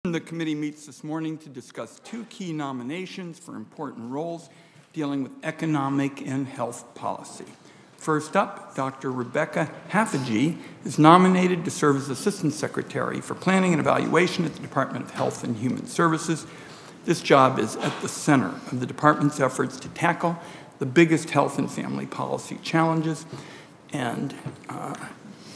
The committee meets this morning to discuss two key nominations for important roles dealing with economic and health policy. First up, Dr. Rebecca Haffajee is nominated to serve as Assistant Secretary for Planning and Evaluation at the Department of Health and Human Services. This job is at the center of the department's efforts to tackle the biggest health and family policy challenges and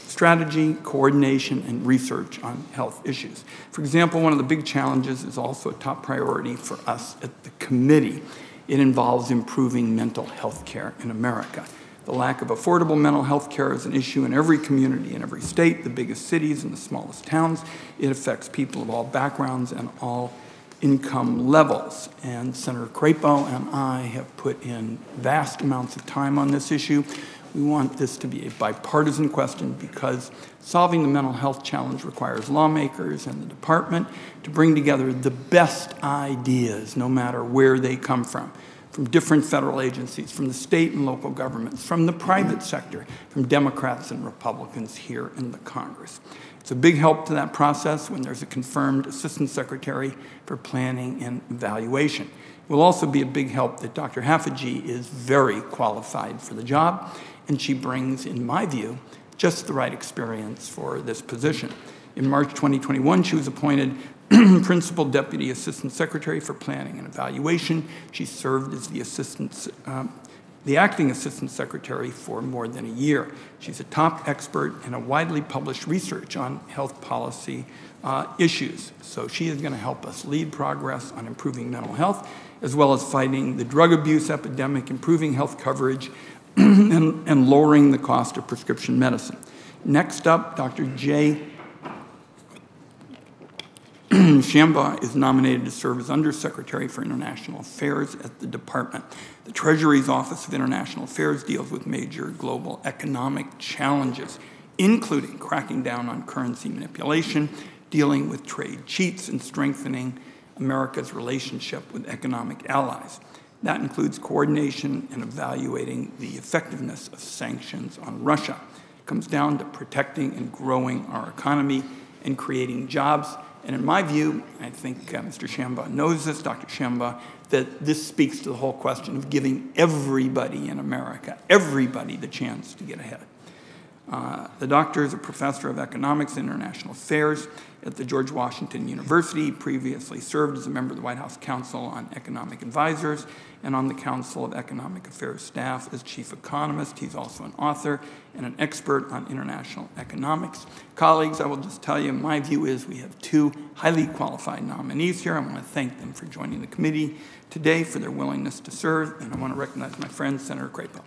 strategy, coordination, and research on health issues. For example, one of the big challenges is also a top priority for us at the committee. It involves improving mental health care in America. The lack of affordable mental health care is an issue in every community, in every state, the biggest cities and the smallest towns. It affects people of all backgrounds and all income levels. And Senator Crapo and I have put in vast amounts of time on this issue. We want this to be a bipartisan question because solving the mental health challenge requires lawmakers and the department to bring together the best ideas, no matter where they come from different federal agencies, from the state and local governments, from the private sector, from Democrats and Republicans here in the Congress. It's a big help to that process when there's a confirmed Assistant Secretary for Planning and Evaluation. It will also be a big help that Dr. Haffajee is very qualified for the job, and she brings, in my view, just the right experience for this position. In March 2021, she was appointed Principal Deputy Assistant Secretary for Planning and Evaluation. She served as the Acting Assistant Secretary for more than a year. She's a top expert in a widely published research on health policy issues. So she is going to help us lead progress on improving mental health, as well as fighting the drug abuse epidemic, improving health coverage, and lowering the cost of prescription medicine. Next up, Dr. J. Shambaugh is nominated to serve as Undersecretary for International Affairs at the Department. The Treasury's Office of International Affairs deals with major global economic challenges, including cracking down on currency manipulation, dealing with trade cheats, and strengthening America's relationship with economic allies. That includes coordination and evaluating the effectiveness of sanctions on Russia. It comes down to protecting and growing our economy and creating jobs. And in my view, I think Mr. Shambaugh knows this, Dr. Shambaugh, that this speaks to the whole question of giving everybody in America, everybody, the chance to get ahead. The doctor is a professor of economics and international affairs at the George Washington University. He previously served as a member of the White House Council on Economic Advisors and on the Council of Economic Affairs staff as chief economist. He's also an author and an expert on international economics. Colleagues, I will just tell you, my view is we have two highly qualified nominees here. I want to thank them for joining the committee today, for their willingness to serve, and I want to recognize my friend, Senator Crapo.